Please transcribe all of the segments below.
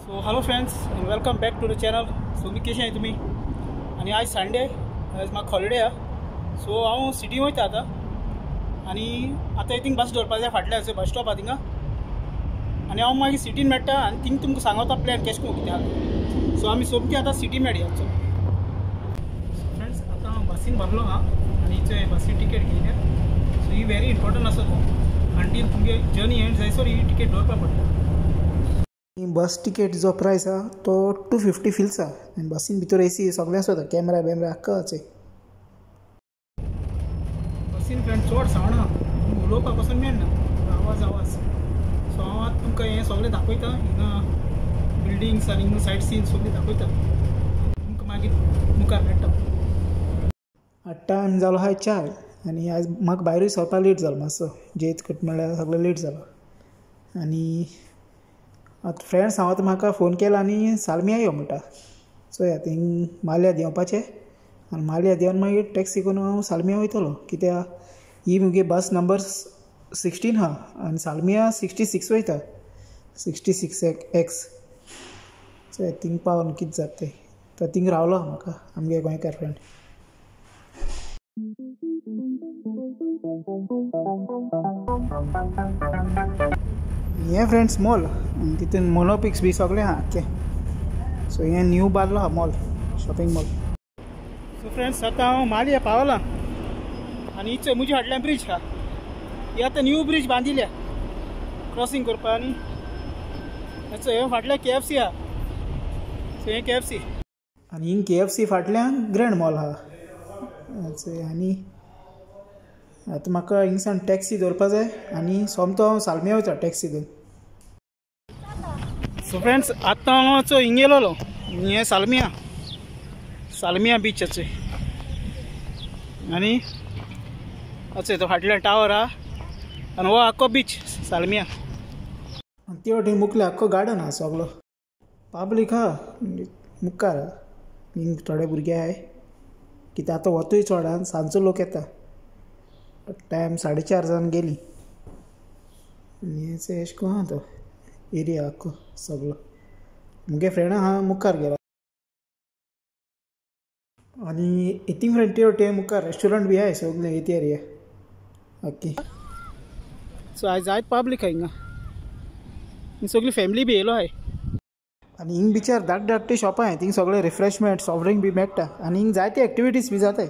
So hello friends and welcome back to the channel. So मी कशें आहे तुम्ही. आणि आज संडे, आज म्हाका हॉलिडे आहा. सो हांव सिटी वयता आतां आनी आतां थिंग बस धरपाक जाय फाटल्यान बस स्टॉप आहा थिंगा. आनी हांव मागीर सिटीन मेळटा आनी थिंग तुमकां सांगता प्लॅन कशें करून कितें आहा. सो आमी सोमती आतां सिटी मेळया. सो फ्रेंड्स आतां हांव बसीन भरलो आहा आनी थंय बसीन टिकेट घेयल्या. सो ही व्हेरी इम्पॉर्टंट आसा तो अंटील तुमगे जर्नी एंड जायसर ही टिकेट दवरपाक पडटा. बस टिकेट जो प्रायस आहा तो 250 फिल्स आहा. आनी बसीन भितर एसी सगळें आसा, कॅमेरा बॅमेरा आख्खा आसा. बसीन फ्रेंड चड सावंड आहा, उलोवपाक पासून मेळना, आवाज. सो हांव आतां तुमकां हें सगळें दाखयता. हिंगा बिल्डिंग्स आनी हिंगा सायट सीन सगळें दाखयता. तुमकां मागीर मुखार मेळटा. आतां टायम जालो आहा 4 आनी आयज म्हाका भायरूय सरपाक लेट जालो मातसो. जेत कट म्हणल्यार सगळें लेट जालो. आनी आतां फ्रेंड्स हांव म्हाका फोन केला आनी सालमिया यो म्हणटा. चोया थिंग माल्या देंवपाचें आनी माल्या देंवन मागीर टॅक्सी करून हांव सालमिया वयतलो. कित्याक ही मुगे बस नंबर 16 आहा आनी सालमिया 66 वयता, 66X. चोया थिंग पावन कितें जाता तें. तो थिंग रावलो आहा म्हाका आमगे गोंयकार फ्रेंड. हें फ्रेंड्स मॉल, तितून मोनोपिक्स बी सगळें आहा आख्खें. सो हें न्यू बांदलो आहा mall, shopping mall. So friends आतां हांव मालया पावला आनी इथं म्हजे फाटल्यान ब्रीज आहा. ही आतां न्यू ब्रीज बांदिल्या क्रॉसींग करपा. आनी हें फाटल्यान KFC आहा. सो हें KFC आनी हिंग KFC फाटल्यान ग्रँड मॉल आहा. आनी आतां म्हाका हिंगसान टॅक्सी धरपाक जाय आनी सोमतो हांव सालमिया वयता टॅक्सी घेवन. सो फ्रेंड्स आतां हांव हिंग येयलोलो. हें सालमिया बीच आसा. आनी तो फाटल्यान टावर आहा आनी हो आख्खो बीच सालमिया. आनी ते वाटेन मुखले आख्खो गार्डन आहा सगळो. पब्लीक आहा मुखार. हिंग थोडे भुरगे आहाय कित्याक आतां वतूय चड आहा. सांजचो लोक येता. टायम 4:30 जावन गेली. आनी अशें करून आहा तो एरिया आख्खो सगळो. मुगे फ्रेंड आहा मुखार गेला. आनी हितींग फ्रेंड ते वटेन मुखार रेस्टॉरंट बी आहाय सगळे येती एरिया आख्खी. सो आयज जायत पब्लीक आहा हिंगा. सगळी फॅमिली बी येयलो आहाय. आनी हिंग बिचार धाकटे शॉप आहाय. थिंग सगळे रिफ्रेशमेंट सॉफ्ट ड्रिंक बी मेळटा. आनी हिंग जायते एक्टिविटीज बी जाताय.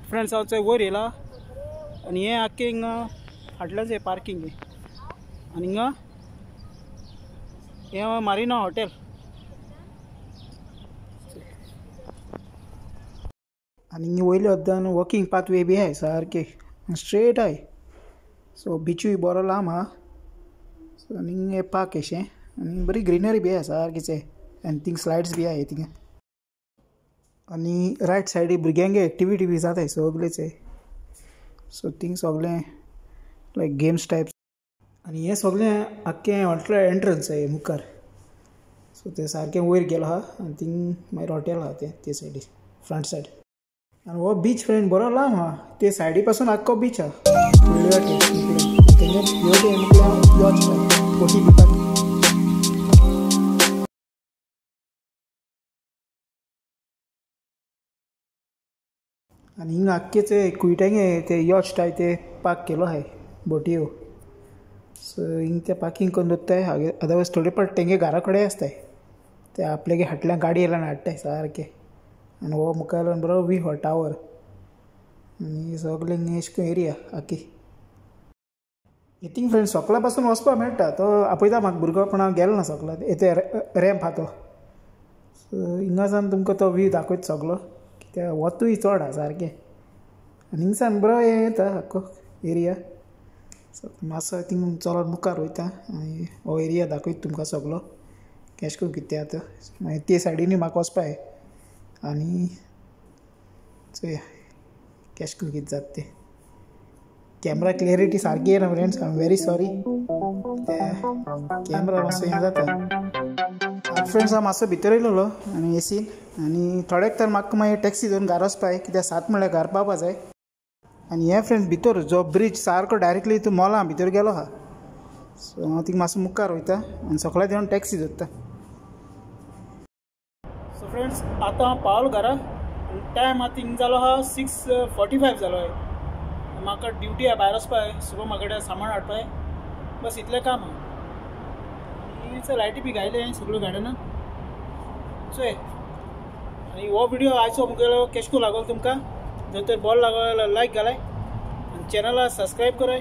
फ्रेंड्स हांव थंय वयर येयला आनी हें आख्खें हिंगा फाटल्यान जें पार्किंग आनी हिंगा हें मारिना हॉटेल. आनी हिंगा वयले हद्दान वॉकिंग पाथवे बी आहाय सारके स्ट्रेट आहाय. सो बिचूय बरो लांब आहा. सो आनी हिंगा पार्क अशें आनी बरी ग्रिनरी बी आहा सारकीचें. आनी थिंग स्लायड्स बी आहाय थिंगा. आनी रायट सायडीक भुरग्यांगे एक्टिविटी बी जाताय सगळेच. सो थिंग सगळें लायक गेम्स टायप. आनी हें सगळें आख्खें हॉटेल एंट्रन्स आहा मुखार. सो तें सारकें वयर गेलो आहा आनी थिंग मागीर हॉटेल आहा ते सायडीक फ्रंट सायड. आनी हो बीच फ्रेंड बरो लांब आहा. ते सायडी पासून आख्खो बीच आहा. बोटी दिवपाक. आनी हिंगा आख्खेच कुयट्यांगे ते यॉच टाय ते पार्क केलो आहाय बोटयो. सो हिंग ते पार्किंग करून दवरताय. अदरवायज थोडे पाट तेंगे घरा कडेन आसताय. ते आपल्यागे हाटल्यान गाडी येयल्यान हाडटाय सारके. आनी हो मुखार बरो व्यू हो टावर. आनी सगळें अशें करून एरिया आख्खी. हितींग फ्रेंड सकला पासून वचपाक मेळटा. तो आपयता म्हाका भुरगेपणां गेलो ना सकला. ते रॅम्प आहा तो. सो हिंगासान तुमकां तो व्यू दाखयता सगळो. कित्याक वतूय चड आहा सारकें. आनी हिंगसान बरो हें येता आख्खो एरिया. सो मातसो थिंग चलत मुखार वयता आनी हो एरिया दाखयता तुमकां सगळो कशें करून कितें आतां. मागीर ते सायडीनूय म्हाका वचपाक जाय. आनी चोया कशें करून कितें जाता तें. कॅमेरा क्लियरिटी सारकी येना friends. I am very sorry. Camera मातसो हें जाता. फ्रेंड्स हांव मातसो भितर येयलोलो आनी एसीन. आनी थोड्याक तर म्हाका मागीर टॅक्सी घेवन घरा वचपाक जाय. कित्याक 7 म्हणल्यार घर पावपाक जाय. आनी हे फ्रेंड्स भितर जो ब्रिज सारको डायरेक्टली तूं मॉला भितर गेलो हा. सो हांव थिंगा मातसो मुखार वयता आनी सकाळीं देवन टॅक्सी धरता. सो फ्रेंड्स आतां हांव पावलो घरा. टायम आतां थिंग जालो हा 6:45 जालो आहे. म्हाका ड्युटी आहे भायर वचपाय. सुबह म्हाका सामान हाडपाय. बस इतलें काम हा. आनी लायटी बी घायले सगळ्यो गाड्यांना. चोय आनी हो व्हिडिओ आयचो मुगेलो केश को लागलो तुमकां. जर तर बरो लागलो जाल्यार लायक घालाय आनी चॅनलाक सबस्क्रायब कराय.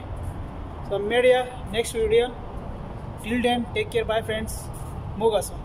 सो मेळया next video. Till then take care. Bye friends. मोग आसा.